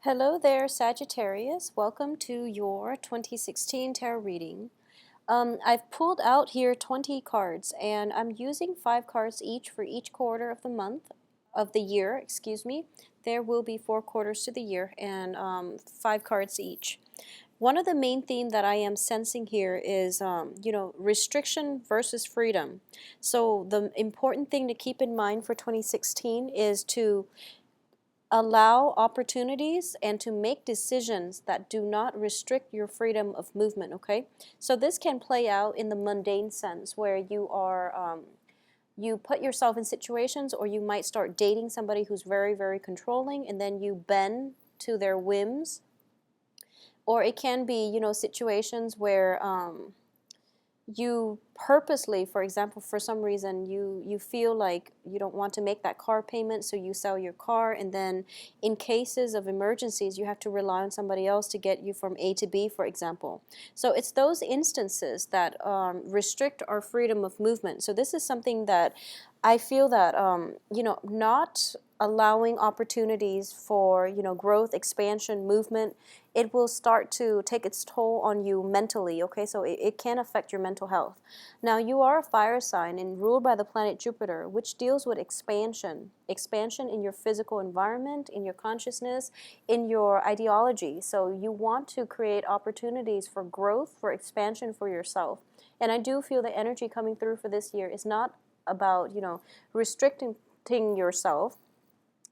Hello there, Sagittarius. Welcome to your 2016 tarot reading. I've pulled out here 20 cards, and I'm using 5 cards each for each quarter of the month, of the year, excuse me. There will be 4 quarters to the year, and 5 cards each. One of the main themes that I am sensing here is, restriction versus freedom. So the important thing to keep in mind for 2016 is to allow opportunities and to make decisions that do not restrict your freedom of movement, okay? So this can play out in the mundane sense where you put yourself in situations, or you might start dating somebody who's very, very controlling, and then you bend to their whims. Or it can be, situations where you purposely, for example, for some reason you feel like you don't want to make that car payment, so you sell your car, and then in cases of emergencies you have to rely on somebody else to get you from A to B, for example. So it's those instances that restrict our freedom of movement. So this is something that I feel that not allowing opportunities for growth, expansion, movement, it will start to take its toll on you mentally, okay? So it can affect your mental health. Now, you are a fire sign and ruled by the planet Jupiter, which deals with expansion. Expansion in your physical environment, in your consciousness, in your ideology. So you want to create opportunities for growth, for expansion for yourself. And I do feel the energy coming through for this year is not about, restricting yourself.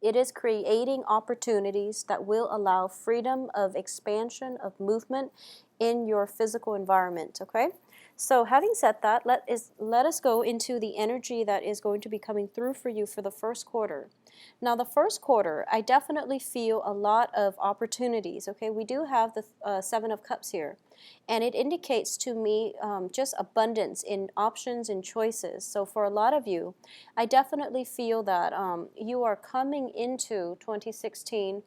It is creating opportunities that will allow freedom of expansion, of movement in your physical environment, okay? So having said that, let us go into the energy that is going to be coming through for you for the first quarter. Now, the first quarter, I definitely feel a lot of opportunities, okay? We do have the Seven of Cups here, and it indicates to me just abundance in options and choices. So for a lot of you, I definitely feel that you are coming into 2016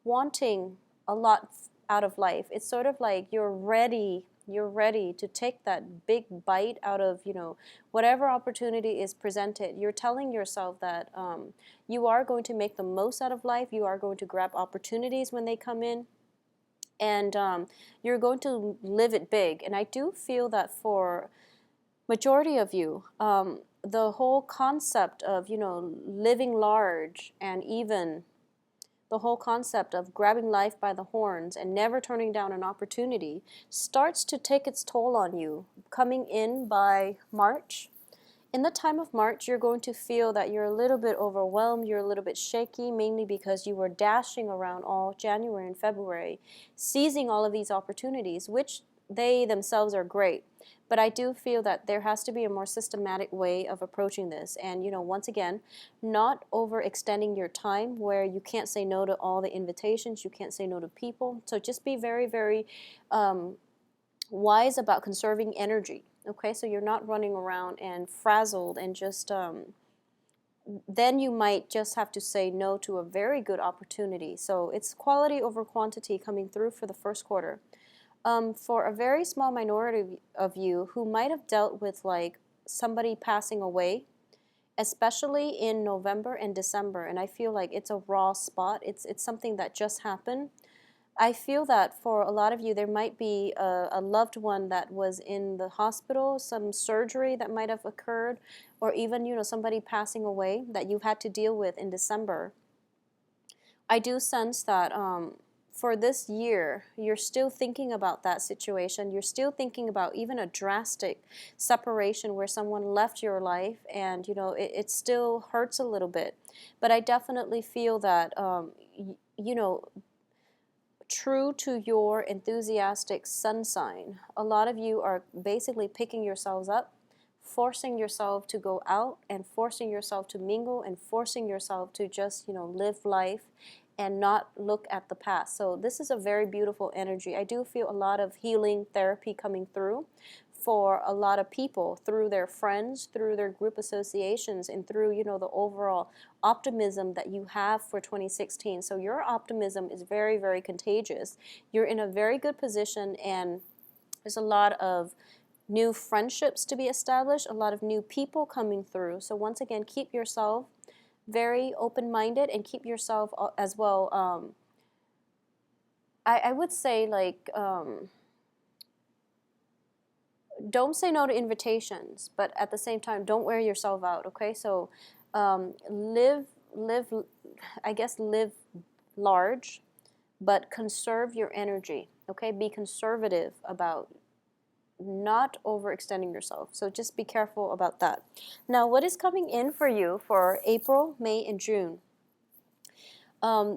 wanting a lot out of life. It's sort of like you're ready to take that big bite out of whatever opportunity is presented. You're telling yourself that you are going to make the most out of life. You are going to grab opportunities when they come in, and you're going to live it big. And I do feel that for majority of you, the whole concept of living large, and even the whole concept of grabbing life by the horns and never turning down an opportunity starts to take its toll on you coming in by March. In the time of March, you're going to feel that you're a little bit overwhelmed, you're a little bit shaky, mainly because you were dashing around all January and February, seizing all of these opportunities, which they themselves are great. But I do feel that there has to be a more systematic way of approaching this. And, once again, not overextending your time where you can't say no to all the invitations, you can't say no to people. So just be very, very wise about conserving energy. Okay, so you're not running around and frazzled and just, then you might just have to say no to a very good opportunity. So it's quality over quantity coming through for the first quarter. For a very small minority of you who might have dealt with like somebody passing away, especially in November and December, and I feel like it's a raw spot, it's something that just happened. I feel that for a lot of you, there might be a loved one that was in the hospital, some surgery that might have occurred, or even, somebody passing away that you've had to deal with in December. I do sense that for this year, you're still thinking about that situation. You're still thinking about even a drastic separation where someone left your life, and, it still hurts a little bit. But I definitely feel that, true to your enthusiastic sun sign, a lot of you are basically picking yourselves up, forcing yourself to go out, and forcing yourself to mingle, and forcing yourself to just live life and not look at the past. So this is a very beautiful energy. I do feel a lot of healing therapy coming through for a lot of people, through their friends, through their group associations, and through the overall optimism that you have for 2016. So your optimism is very, very contagious. You're in a very good position, and there's a lot of new friendships to be established, a lot of new people coming through. So once again, keep yourself very open-minded, and keep yourself as well I would say like don't say no to invitations, but at the same time, don't wear yourself out. Okay, so live, I guess live large, but conserve your energy. Okay, be conservative about not overextending yourself. So just be careful about that. Now, what is coming in for you for April, May, and June?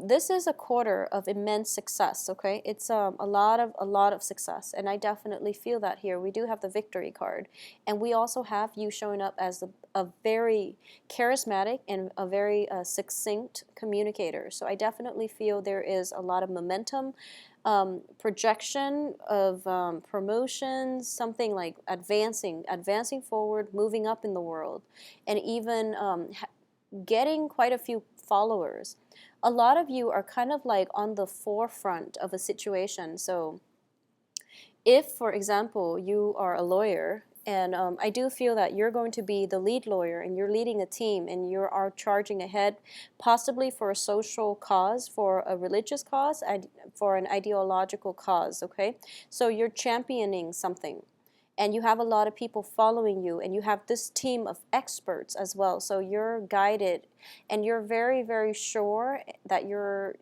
This is a quarter of immense success. Okay, it's a lot of success, and I definitely feel that here. We do have the victory card, and we also have you showing up as a very charismatic and a very succinct communicator. So I definitely feel there is a lot of momentum, projection of promotions, something like advancing forward, moving up in the world, and even getting quite a few followers. A lot of you are kind of like on the forefront of a situation. So if, for example, you are a lawyer, and I do feel that you're going to be the lead lawyer and you're leading a team and you are charging ahead, possibly for a social cause, for a religious cause, for an ideological cause, okay? So you're championing something, and you have a lot of people following you, and you have this team of experts as well. So you're guided, and you're very, very sure that you're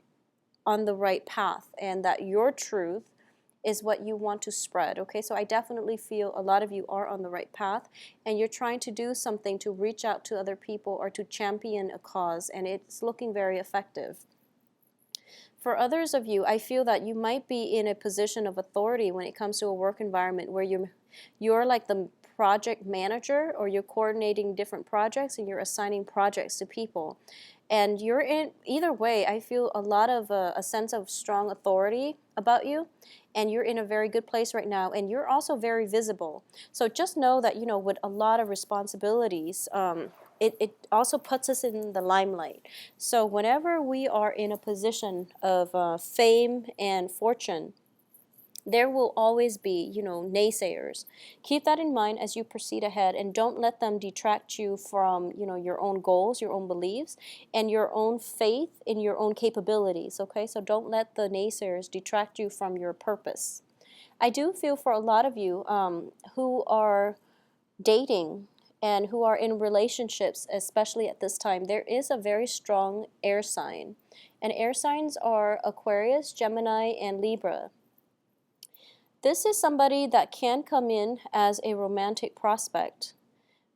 on the right path and that your truth is what you want to spread. Okay, so I definitely feel a lot of you are on the right path, and you're trying to do something to reach out to other people or to champion a cause, and it's looking very effective. For others of you, I feel that you might be in a position of authority when it comes to a work environment where you're like the project manager, or you're coordinating different projects and you're assigning projects to people. And you're in, either way, I feel a lot of a sense of strong authority about you, and you're in a very good place right now, and you're also very visible. So just know that, you know, with a lot of responsibilities, it also puts us in the limelight. So whenever we are in a position of fame and fortune, there will always be, you know, naysayers. Keep that in mind as you proceed ahead, and don't let them detract you from, you know, your own goals, your own beliefs, and your own faith in your own capabilities, okay? So don't let the naysayers detract you from your purpose. I do feel for a lot of you who are dating and who are in relationships, especially at this time, there is a very strong air sign. And air signs are Aquarius, Gemini, and Libra. This is somebody that can come in as a romantic prospect,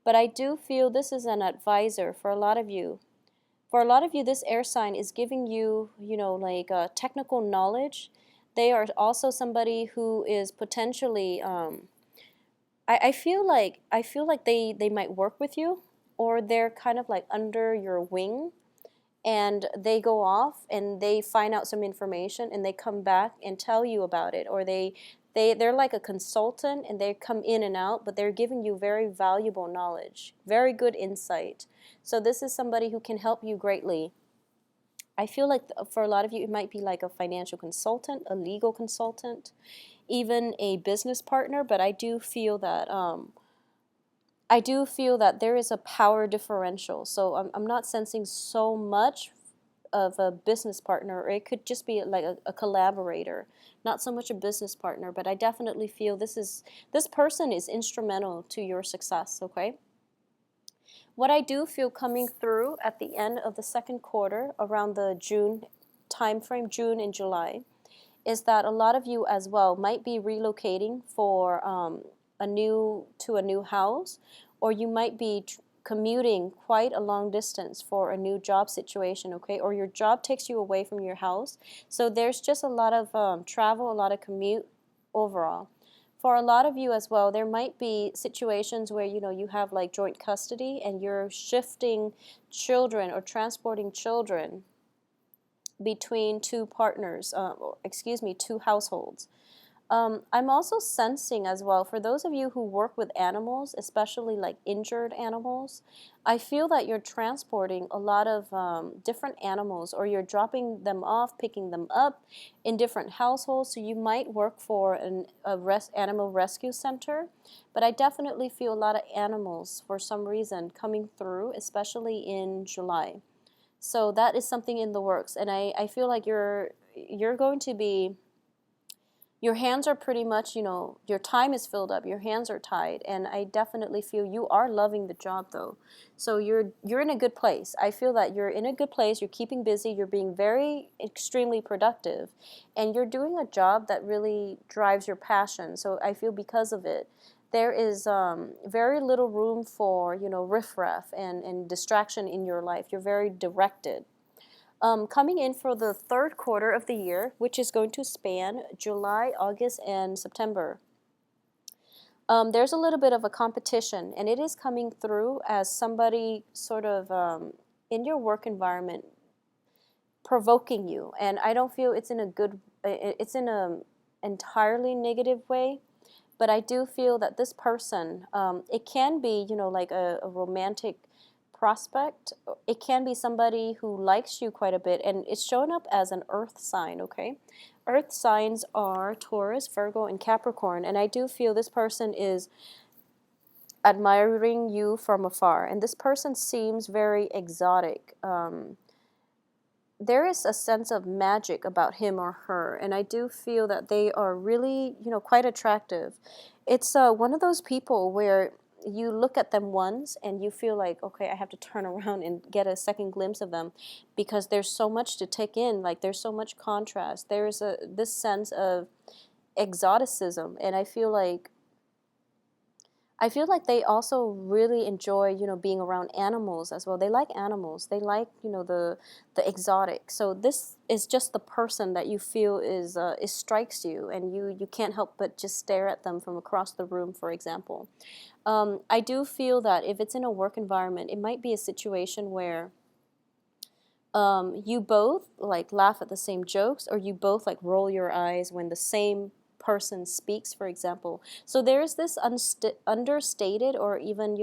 but I do feel this is an advisor for a lot of you. For a lot of you, this air sign is giving you, you know, like technical knowledge. They are also somebody who is potentially, I feel like they might work with you, or they're kind of like under your wing, and they go off and they find out some information and they come back and tell you about it, or they're like a consultant and they come in and out, but they're giving you very valuable knowledge, very good insight. So this is somebody who can help you greatly. I feel like for a lot of you, it might be like a financial consultant, a legal consultant, even a business partner, but I do feel that there is a power differential. So I'm not sensing so much of a business partner, or it could just be like a collaborator, not so much a business partner, but I definitely feel this person is instrumental to your success, okay? What I do feel coming through at the end of the second quarter, around the June timeframe, June and July, is that a lot of you as well might be relocating for a new house, or you might be commuting quite a long distance for a new job situation, okay? Or your job takes you away from your house. So there's just a lot of travel, a lot of commute overall. For a lot of you as well, there might be situations where, you know, you have like joint custody and you're shifting children or transporting children between two partners, two households. I'm also sensing as well, for those of you who work with animals, especially like injured animals, I feel that you're transporting a lot of different animals, or you're dropping them off, picking them up in different households. So you might work for animal rescue center, but I definitely feel a lot of animals for some reason coming through, especially in July. So that is something in the works, and I feel like you're going to be your hands are pretty much, your time is filled up, your hands are tied, and I definitely feel you are loving the job though. So you're in a good place. I feel that you're in a good place, you're keeping busy, you're being very extremely productive, and you're doing a job that really drives your passion. So I feel because of it, there is very little room for, riffraff and distraction in your life. You're very directed. Coming in for the third quarter of the year, which is going to span July, August, and September. There's a little bit of a competition, and it is coming through as somebody sort of in your work environment provoking you, and I don't feel it's in a good, it's in a entirely negative way, but I do feel that this person, it can be, like a romantic prospect. It can be somebody who likes you quite a bit, and it's showing up as an earth sign, okay? Earth signs are Taurus, Virgo, and Capricorn, and I do feel this person is admiring you from afar, and this person seems very exotic. There is a sense of magic about him or her, and I do feel that they are really, quite attractive. It's one of those people where you look at them once and you feel like, okay, I have to turn around and get a second glimpse of them because there's so much to take in. Like there's so much contrast. There's this sense of exoticism, and I feel like they also really enjoy, being around animals as well. They like animals. They like, the exotic. So this is just the person that you feel is strikes you, and you can't help but just stare at them from across the room, for example. I do feel that if it's in a work environment, it might be a situation where you both like laugh at the same jokes, or you both like roll your eyes when the same person speaks, for example. So there's this understated or even,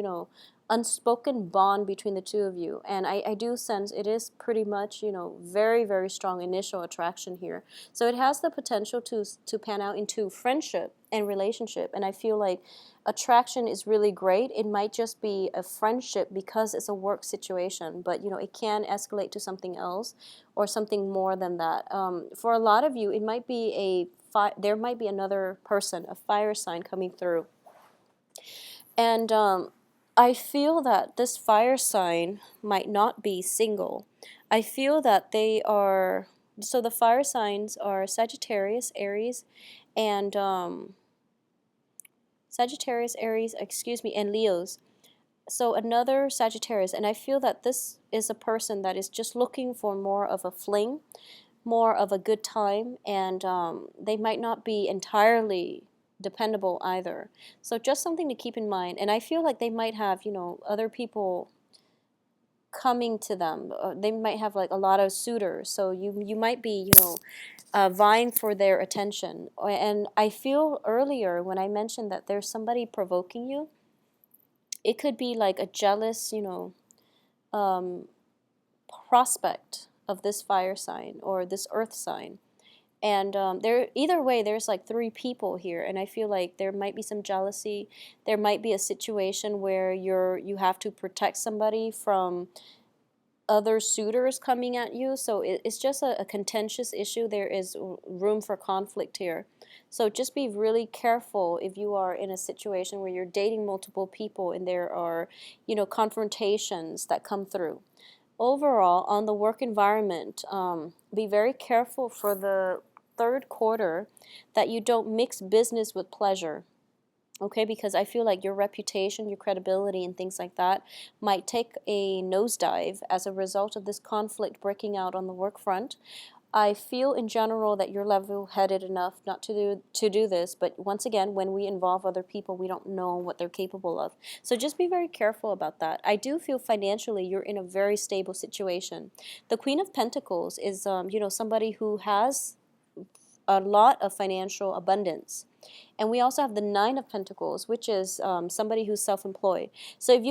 unspoken bond between the two of you. And I do sense it is pretty much, very, very strong initial attraction here. So it has the potential to pan out into friendship and relationship. And I feel like attraction is really great. It might just be a friendship because it's a work situation, but, it can escalate to something else or something more than that. For a lot of you, it might be there might be another person, a fire sign coming through. And I feel that this fire sign might not be single. I feel that so the fire signs are Sagittarius, Aries, and and Leos. So another Sagittarius, and I feel that this is a person that is just looking for more of a fling, more of a good time, and they might not be entirely dependable either. So just something to keep in mind. And I feel like they might have, other people coming to them. They might have like a lot of suitors. So you might be, vying for their attention. And I feel earlier when I mentioned that there's somebody provoking you, it could be like a jealous, um, prospect of this fire sign or this earth sign. And either way, there's like three people here, and I feel like there might be some jealousy. There might be a situation where you have to protect somebody from other suitors coming at you. So it's just a contentious issue. There is room for conflict here. So just be really careful if you are in a situation where you're dating multiple people and there are, confrontations that come through. Overall, on the work environment, be very careful for the third quarter that you don't mix business with pleasure. Okay, because I feel like your reputation, your credibility, and things like that might take a nosedive as a result of this conflict breaking out on the work front. I feel in general that you're level-headed enough not to do this, but once again, when we involve other people, we don't know what they're capable of. So just be very careful about that. I do feel financially you're in a very stable situation. The Queen of Pentacles is, somebody who has a lot of financial abundance. And we also have the Nine of Pentacles, which is somebody who's self-employed. So if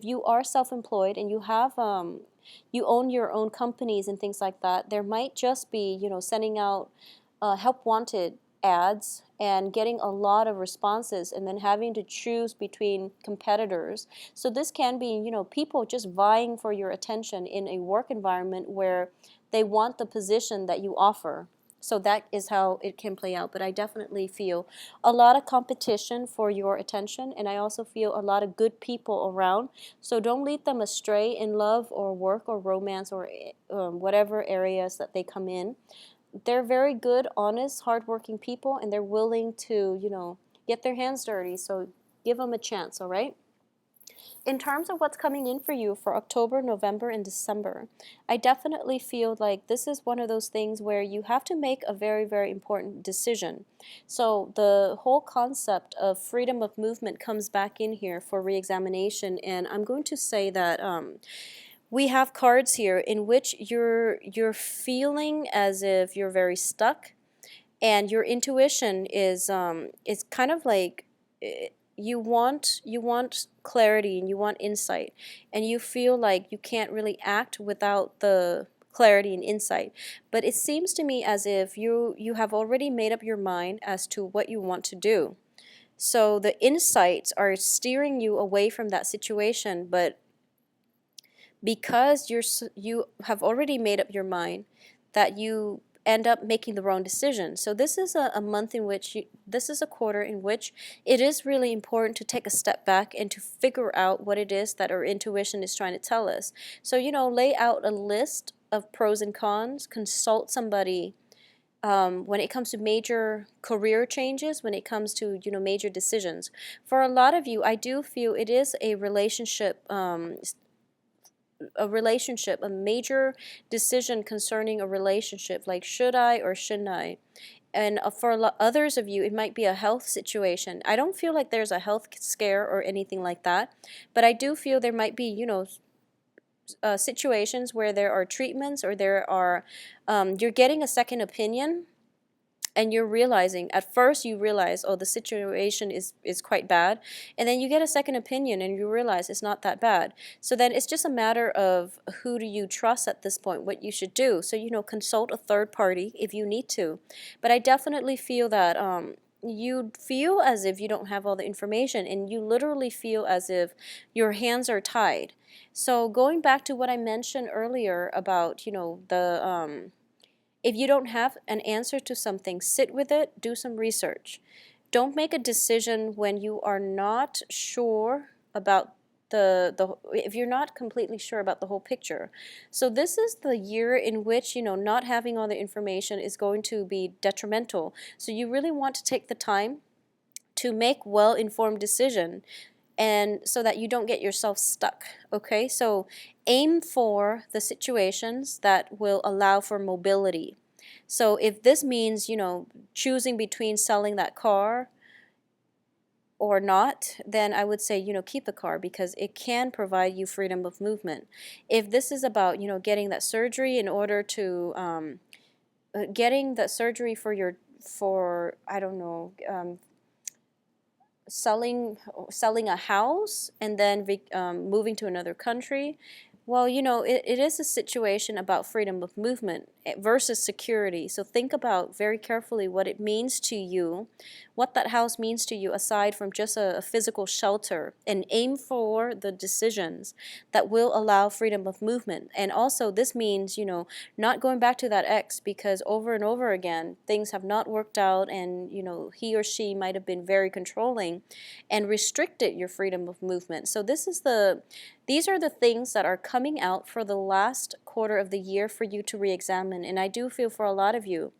you are self-employed and you have you own your own companies and things like that, there might just be, sending out help wanted ads and getting a lot of responses and then having to choose between competitors. So this can be, people just vying for your attention in a work environment where they want the position that you offer. So that is how it can play out. But I definitely feel a lot of competition for your attention, and I also feel a lot of good people around. So don't lead them astray in love or work or romance or whatever areas that they come in. They're very good, honest, hardworking people, and they're willing to, get their hands dirty. So give them a chance, all right? In terms of what's coming in for you for October, November, and December, I definitely feel like this is one of those things where you have to make a very, very important decision. So the whole concept of freedom of movement comes back in here for reexamination, and I'm going to say that we have cards here in which you're feeling as if you're very stuck, and your intuition is kind of like you want clarity and you want insight, and you feel like you can't really act without the clarity and insight. But it seems to me as if you have already made up your mind as to what you want to do. So the insights are steering you away from that situation, but because you have already made up your mind, that you end up making the wrong decision. So this is a month in which this is a quarter in which it is really important to take a step back and to figure out what it is that our intuition is trying to tell us. So, lay out a list of pros and cons, consult somebody when it comes to major career changes, when it comes to, major decisions. For a lot of you, I do feel it is a major decision concerning a relationship, like should I or shouldn't I? And for others of you, it might be a health situation. I don't feel like there's a health scare or anything like that, but I do feel there might be, situations where there are treatments, or there are, you're getting a second opinion, and you're realizing, at first you realize, oh, the situation is quite bad, and then you get a second opinion and you realize it's not that bad. So then it's just a matter of who do you trust at this point, what you should do. So, consult a third party if you need to. But I definitely feel that you feel as if you don't have all the information, and you literally feel as if your hands are tied. So going back to what I mentioned earlier about, if you don't have an answer to something, sit with it, do some research. Don't make a decision when you are not sure about if you're not completely sure about the whole picture. So this is the year in which, not having all the information is going to be detrimental. So you really want to take the time to make well-informed decision, and so that you don't get yourself stuck. Okay, so aim for the situations that will allow for mobility. So if this means, choosing between selling that car or not, then I would say, keep the car, because it can provide you freedom of movement. If this is about, getting that surgery in order to getting that surgery for I don't know, selling a house and then moving to another country, well, it is a situation about freedom of movement versus security. So think about very carefully what it means to you, what that house means to you aside from just a physical shelter, and aim for the decisions that will allow freedom of movement. And also this means, not going back to that ex, because over and over again things have not worked out, and he or she might have been very controlling and restricted your freedom of movement. So these are the things that are coming out for the last quarter of the year for you to re-examine. And I do feel for a lot of you,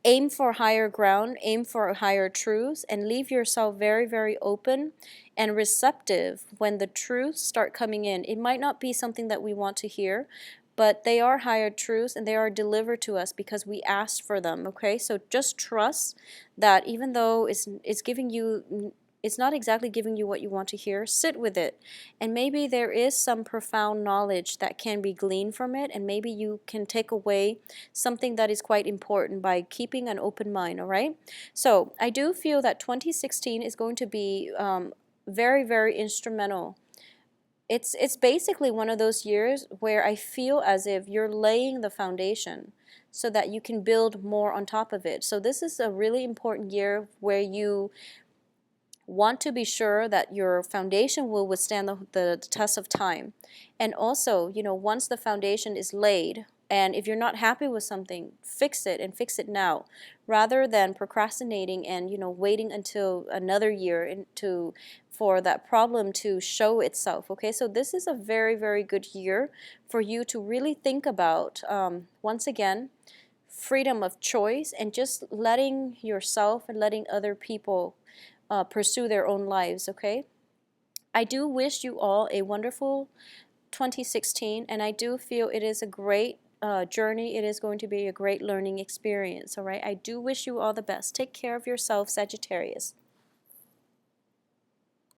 aim for higher ground, aim for higher truths, and leave yourself very, very open and receptive when the truths start coming in. It might not be something that we want to hear, but they are higher truths, and they are delivered to us because we asked for them. Okay, so just trust that even though it's not exactly giving you what you want to hear, sit with it. And maybe there is some profound knowledge that can be gleaned from it, and maybe you can take away something that is quite important by keeping an open mind, all right? So I do feel that 2016 is going to be very, very instrumental. It's basically one of those years where I feel as if you're laying the foundation so that you can build more on top of it. So this is a really important year where you want to be sure that your foundation will withstand the test of time. And also, once the foundation is laid And if you're not happy with something, fix it, and fix it now, rather than procrastinating and, you know, waiting until another year for that problem to show itself. Okay, so this is a very, very good year for you to really think about, once again, freedom of choice and just letting yourself and letting other people pursue their own lives. Okay, I do wish you all a wonderful 2016, and I do feel it is a great journey. It is going to be a great learning experience. All right, I do wish you all the best. Take care of yourself, Sagittarius.